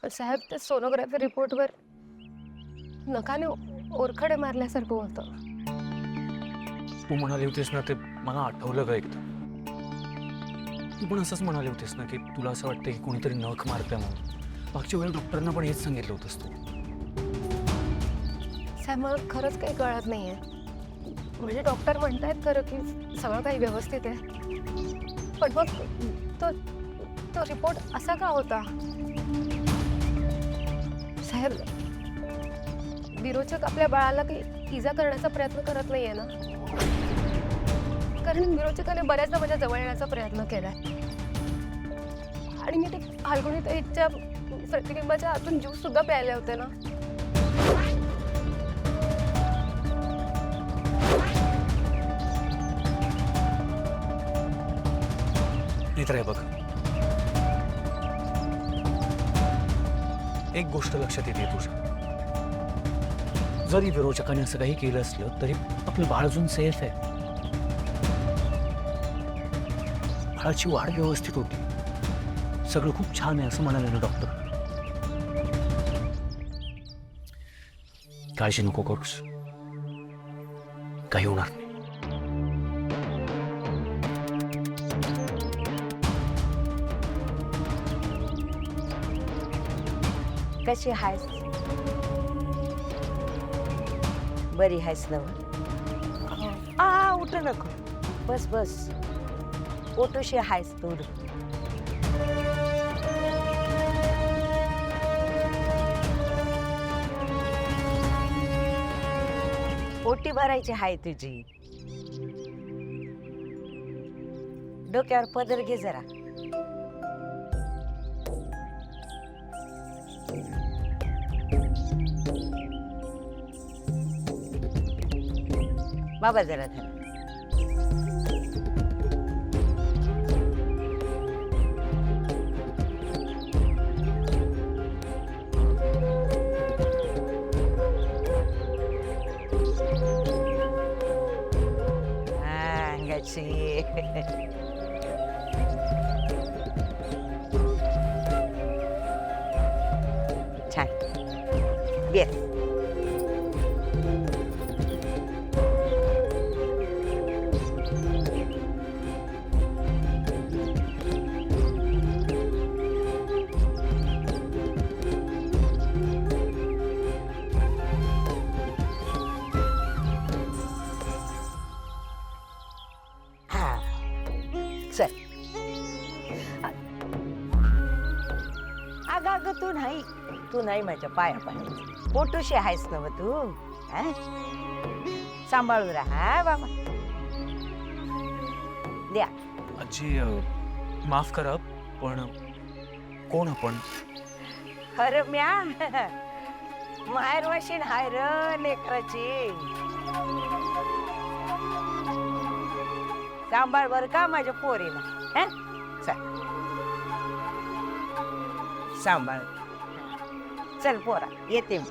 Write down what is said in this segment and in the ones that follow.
साहेब, त्या सोनोग्राफी रिपोर्टवर नखाने ओरखडे मारल्यासारखं होतं. तू म्हणाली होतीस ना, ते मला आठवलं ग एकदा. तू पण असंच म्हणाली होतीस ना, की तुला असं वाटतं की कोणीतरी नख मारतंय म्हणून. मागच्या वेळेला डॉक्टरांना पण हेच सांगितलं होतंस तू. साहेब, मला खरंच काही कळत नाहीये. म्हणजे डॉक्टर म्हणतायत खरं की सगळं काही व्यवस्थित आहे, पण मग तो तो रिपोर्ट असा का होता? साहेब, विरोचक आपल्या बाळाला काही इजा करण्याचा प्रयत्न करत नाहीये ना? कारण विरोचकाने बऱ्याचदा माझ्या जवळ येण्याचा प्रयत्न केलाय आणि मी ते फाल्गुनी ताईच्या प्रतिबिंबाच्या आतून ज्यूस सुद्धा प्यायले होते ना. नाही तर हे बघ, एक गोष्ट लक्षात येते तुझ्या. जरी विरोचकाने असं काही केलं असलं तरी आपलं बाळ अजून सेफ आहे. बाळाची वाढ व्यवस्थित होती. सगळं खूप छान आहे असं म्हणाले ना डॉक्टर. काळजी नको करूस, काही होणार नाही. कशी आहेस? बरी आहेस ना? उठ नको, बस बस. ओटूशी आहेस तू? ओटी भरायची हाय तुझी. डोक्यावर पदर घे जरा. बाबा जरा धरा. अंगाची छान. येस. चल. अगं तू नाही माझ्या पाया पाया. पोटूशी आहेस ना मग तू? सांभाळून राहा बाबा. द्या. आजी, माफ करा, पण कोण आपण? अरे म्या माहेर वशीन हाय र लेकराची. सांभाळ बर का माझ्या पोरीला. चल सांभाळ. चल पोरा, येते मी.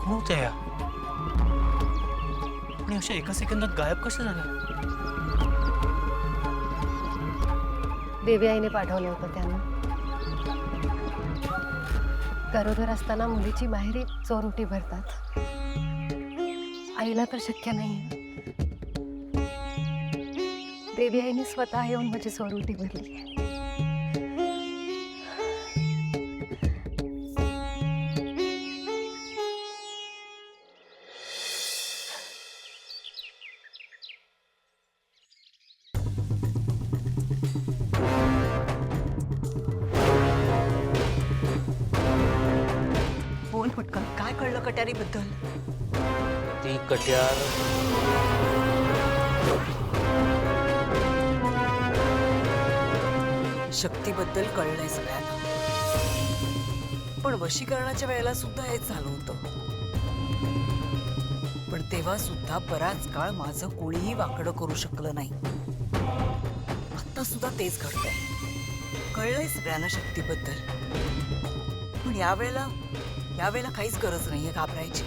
कोण होत्या या? आणि अशा एका सेकंदात गायब कशा झाल्या? देवी आईने पाठवलं होतं त्यांना. गरोदर असताना मुलीची माहेरी चोरुटी भरतात. आईला तर शक्य नाही. देवी आईने स्वतः येऊन माझी चोरुटी भरली. बोल पटकन, काय कळलं कट्यारीबद्दल? ती कट्यार शक्तीबद्दल कळलंय सगळ्यांना. पण वशीकरणाच्या वेळेला सुद्धा हेच झालं होतं. पण तेव्हा सुद्धा बराच काळ माझं कोणीही वाकडं करू शकलं नाही. आता सुद्धा तेच घडतंय. कळलंय सगळ्यांना शक्तीबद्दल. पण यावेळेला काहीच गरज नाहीये घाबरायची.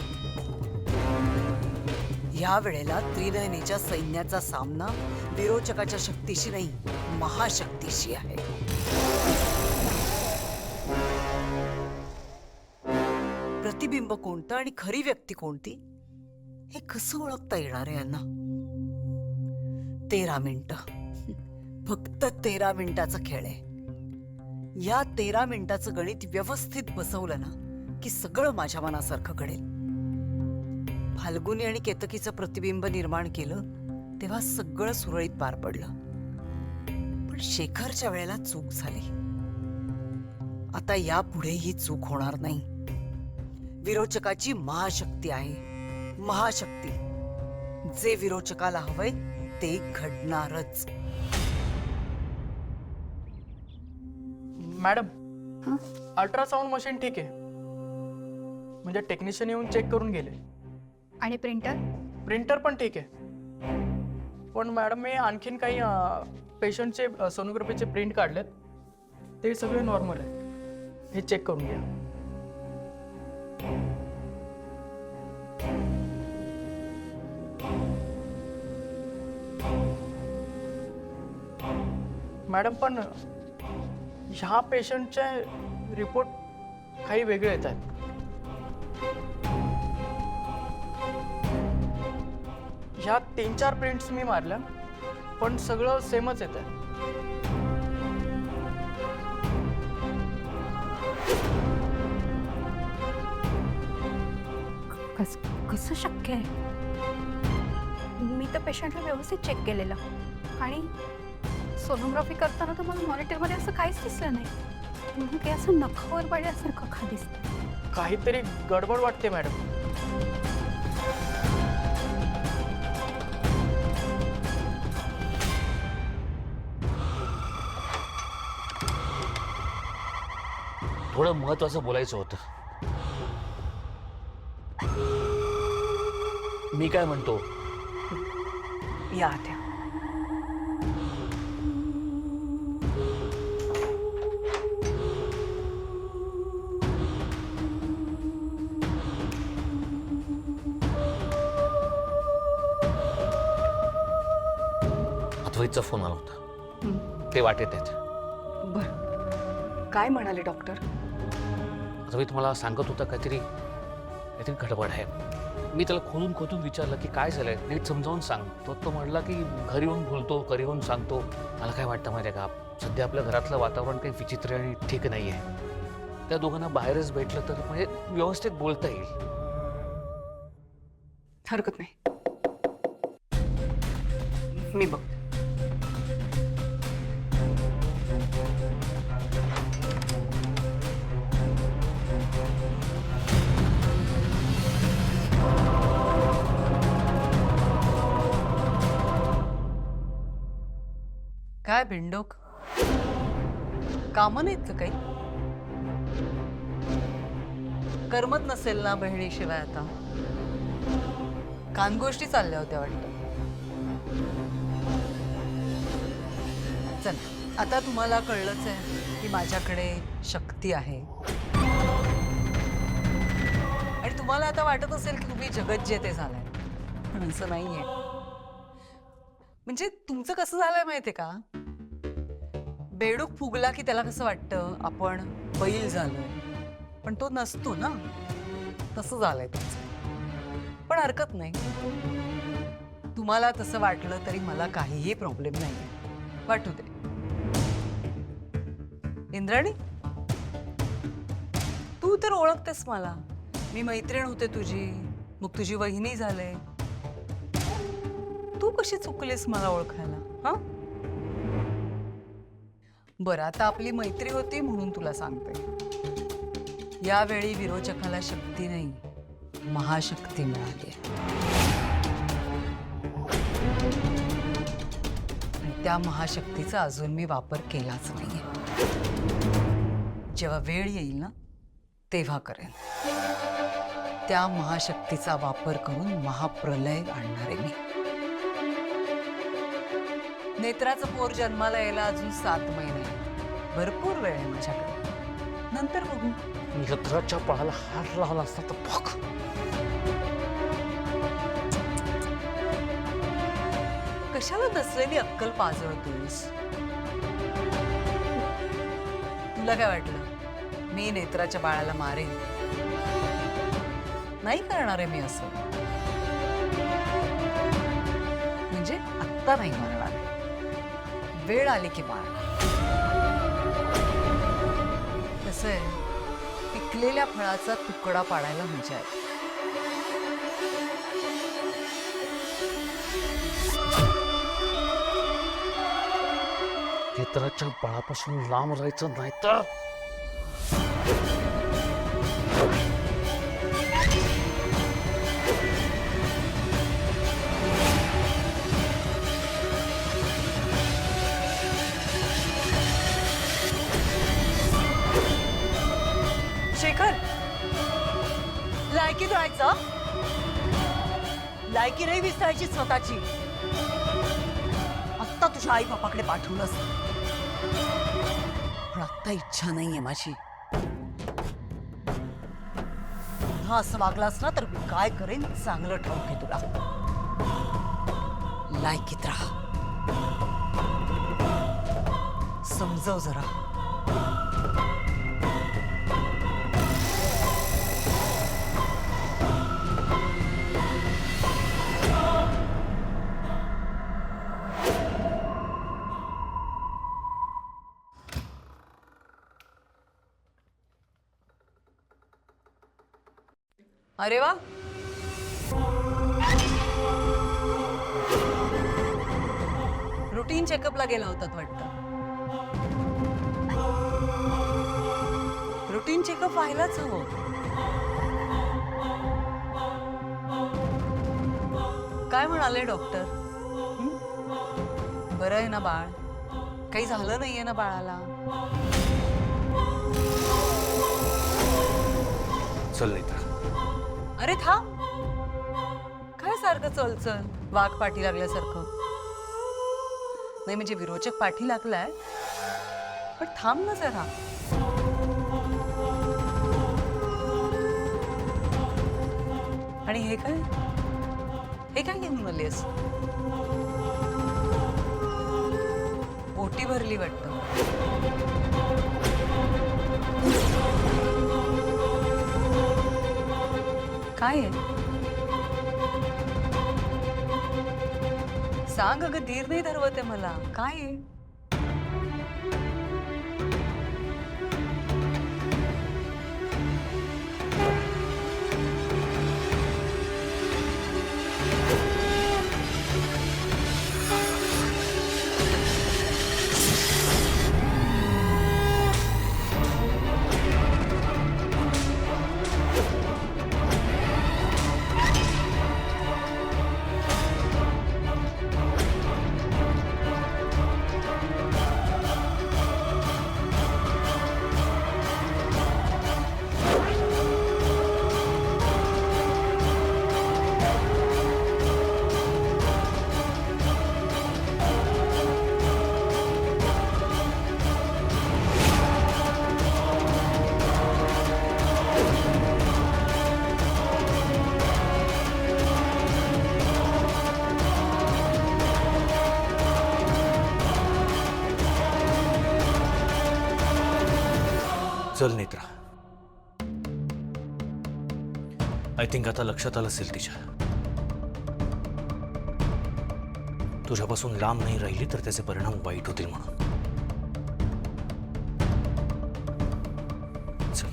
या वेळेला त्रिनयनीच्या सैन्याचा सामना विरोचकाच्या शक्तीशी नाही, महाशक्तीशी आहे. प्रतिबिंब कोणतं आणि खरी व्यक्ती कोणती हे कसं ओळखता येणार आहे यांना? 13 मिनिटं, फक्त 13 मिनिटाचा खेळ आहे. या 13 मिनिटाचं गणित व्यवस्थित बसवलं ना की सगळं माझ्या मनासारखं घडेल. फाल्गुनी आणि केतकीचं प्रतिबिंब निर्माण केलं तेव्हा सगळं सुरळीत पार पडलं. पण शेखरच्या वेळेला चूक झाली. आता यापुढे ही चूक होणार नाही. विरोचकाची महाशक्ती आहे, महाशक्ती. जे विरोचकाला हवंय ते घडणारच. मॅडम, अल्ट्रासाऊंड मशीन ठीक आहे, म्हणजे टेक्निशियन येऊन चेक करून गेले. आणि प्रिंटर? प्रिंटर पण ठीक आहे. पण मॅडम, मी आणखीन काही पेशंटचे सोनोग्राफीचे प्रिंट काढलेत, ते सगळे नॉर्मल आहे. हे चेक करून घ्या. मॅडम, पण ह्या पेशंटचे रिपोर्ट काही वेगळे येत आहेत. ह्या 3-4 प्रिंट्स मी मारल्या, पण सगळं सेमच येत आहे. कसं शक्य आहे? मी तर पेशंटला व्यवस्थित चेक केलेलं आणि सोनोग्राफी करताना तर मला मॉनिटरमध्ये असं काहीच दिसलं नाही. म्हणून काही असं नखावर पडल्यासारखं का दिसतं? काहीतरी गडबड वाटते मॅडम. थोडं महत्वाचं बोलायचं होतं. मी काय म्हणतो, या आत्या. अद्वैतचा फोन आला होता. ते वाटेत आहेत. बर, काय म्हणाले डॉक्टर? अद्वैत मला सांगत होता काहीतरी गडबड आहे. मी त्याला खोदून खोदून विचारलं की काय झालंय, नीट समजावून सांग. तो म्हटला की घरी येऊन बोलतो, घरी येऊन सांगतो. मला काय वाटतं माहिती आहे का, सध्या आपल्या घरातलं वातावरण काही विचित्र आणि ठीक नाही आहे. त्या दोघांना बाहेरच भेटलं तर म्हणजे व्यवस्थित बोलता येईल. हरकत नाही, मी बघ. काय भिंडोक, कामं नाहीत का काही? करमत नसेल ना बहिणीशिवाय आता? कानगोष्टी चालल्या होत्या वाटतं. चल, आता तुम्हाला कळलंच आहे की माझ्याकडे शक्ती आहे. आणि तुम्हाला आता वाटत असेल की तुम्ही जगज्जेते झालाय, पण असं नाहीये. म्हणजे तुमचं कसं झालंय माहितीये का, बेडूक फुगला की त्याला कसं वाटतं आपण बैल झालोय, पण तो नसतो ना. तसं झालंय तुमचं. पण हरकत नाही, तुम्हाला तसं वाटलं तरी मला काहीही प्रॉब्लेम नाही. वाटू दे. इंद्राणी, तू तर ओळखतेस मला. मी मैत्रीण होते तुझी, मग तुझी वहिनी झाले. तू कशी चुकलीस मला ओळखायला? हा, बरं, आता आपली मैत्री होती म्हणून तुला सांगते. यावेळी विरोचकाला शक्ती नाही, महाशक्ती मिळाली. आणि त्या महाशक्तीचा अजून मी वापर केलाच नाहीये. जेव्हा वेळ येईल ना, तेव्हा करेन. त्या महाशक्तीचा वापर करून महाप्रलय आणणार आहे मी. नेत्राचं पोर जन्माला यायला अजून 7 महिने आहेत. भरपूर वेळ आहे माझ्याकडे. नंतर बघू. नेत्राच्या पळाला हार लावला असता तर बघ. कशाला नसलेली अक्कल पाजळतोस? तुला काय वाटलं मी नेत्राच्या बाळाला मारेन? नाही करणार आहे मी असं. म्हणजे आत्ता नाही मारणार, वेळ आली की मारणार. कसं आहे, पिकलेल्या फळाचा तुकडा पाडायला मजा आहे. नेत्राच्या बाळापासून लांब राहायचं नाही तर शेखर, लायकीत राहायचं, लायकी नाही विसरायची स्वतःची. आत्ता तुझ्या आई बापाकडे पाठवलंस, पण आत्ता इच्छा नाहीये माझी. पुन्हा असं वागलास ना तर मी काय करेन चांगलं ठाऊक आहे तुला. लायकीत राहा, समजव जरा. अरे वा, रुटीन चेकअपला गेला होतात वाटतं. रुटीन चेकअप व्हायलाच हवं. काय म्हणाले डॉक्टर? बरं आहे ना बाळ? काही झालं नाहीये ना बाळाला? चल नेत्रा. अरे थांब, काय सारखं चल चल वाघ पाठी लागल्यासारखं? नाही म्हणजे विरोचक पाठी लागलाय, पण थांब ना जरा. आणि हे काय, हे काय घेऊन आलीस? ओटी भरली वाटतं. काय आहे? सांग अगं, धीर नाही धरवत आहे मला. काय आहे? चल नेत्रा. आय थिंक आता लक्षात आलं असेल तिच्या. तुझ्यापासून लांब नाही राहिली तर त्याचे परिणाम वाईट होतील म्हणून. चल.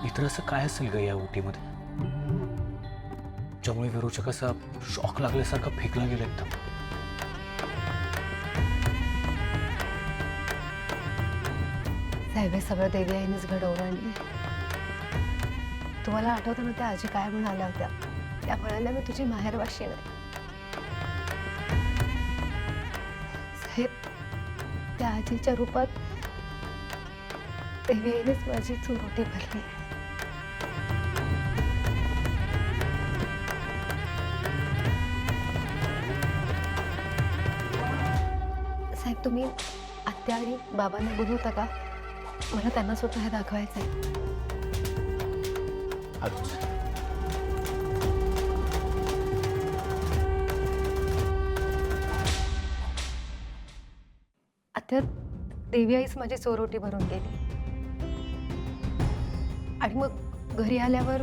मित्र असं काय असेल ग या ओटीमध्ये ज्यामुळे विरोचक असा शॉक लागल्यासारखा फेकला गेला एकदम. साहेब हे सगळं देवी आईनेच घडवलं आणि तुम्हाला आठवतं ना त्या आजी काय म्हणाल्या होत्या? त्या म्हणाल्या मी तुझी माहेरवाशी आहे. साहेब त्या आजीच्या रूपात देवी आईनेच माझी चुरोटी भरली. साहेब तुम्ही आत्या आणि बाबांना बोलवता का? मला त्यांना सुद्धा हे दाखवायचं आहे. आत्या देवी आईच माझी चोरोटी भरून गेली आणि मग घरी आल्यावर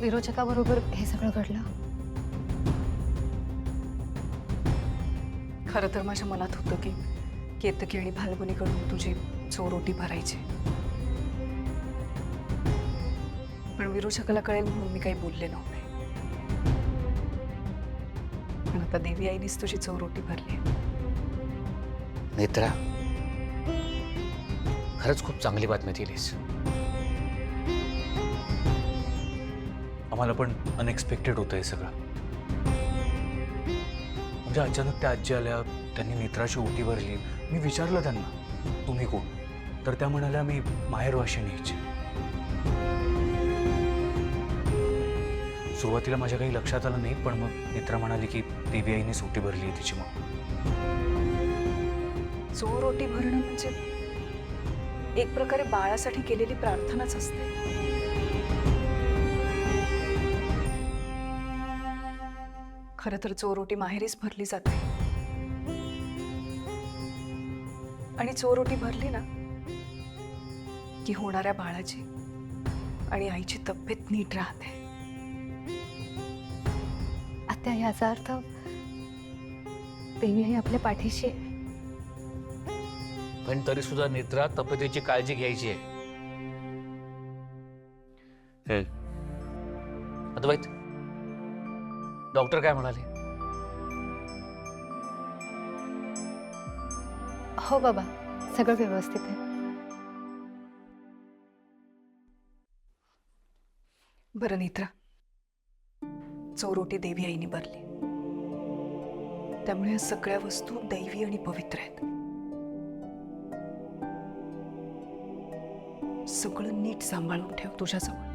विरोचकाबरोबर हे सगळं घडलं. खरं तर माझ्या मनात होतं की केतकी आणि फाल्गुनीकडून तुझी चोरोटी भरायची, पण विरोचकाला कळेल म्हणून मी काही बोलले नव्हते. पण आता देवी आईनीच तुझी चोरोटी भरली. नेत्रा, खरंच खूप चांगली बातमी दिलीस. आम्हाला पण अनएक्सपेक्टेड होतं हे सगळं. म्हणजे अचानक त्या आजी आल्या, त्यांनी नेत्राची ओटी भरली. मी विचारलं त्यांना तुम्ही कोण, तर त्या म्हणाल्या मी माहेरवाशी न्यायची. सुरुवातीला माझ्या काही लक्षात आलं नाही, पण मग नेत्रा म्हणाली की देवी आईने ओटी भरली आहे तिची. मग चोरोटी भरणं म्हणजे एक प्रकारे बाळासाठी केलेली प्रार्थनाच असते. खरं तर चोरोटी माहेरीच भरली जाते आणि चोरोटी भरली ना की होणाऱ्या बाळाची आणि आईची तब्येत नीट राहते. आत्या याचा अर्थ देवी आई आपल्या पाठीशी आहे. पण तरी सुद्धा नेत्रा तब्येतीची काळजी घ्यायची आहे. अद्वैत, डॉक्टर काय म्हणाले? हो बाबा, सगळं व्यवस्थित आहे. बरं नेत्रा, चोरोटी देवी आईने भरली, त्यामुळे या सगळ्या वस्तू दैवी आणि पवित्र आहेत. सगळं नीट सांभाळून ठेव तुझ्याजवळ.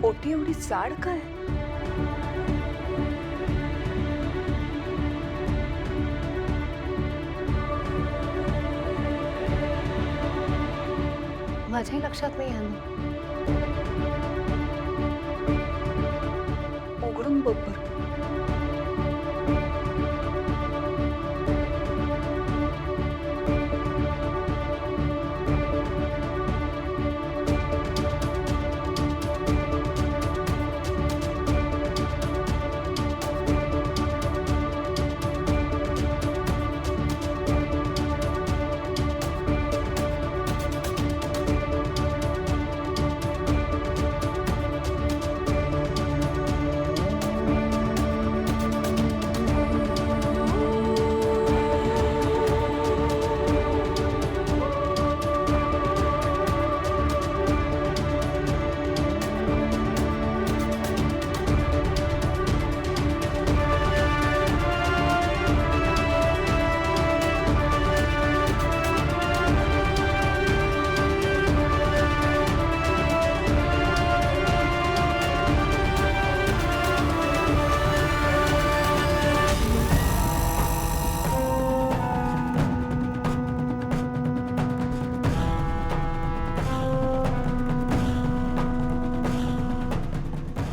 ओटी एवढी जाड काय? माझ्याही लक्षात नाही आलं. उघडून बघ बरं.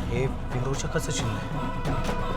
हे विरोचकाचं चिन्ह आहे.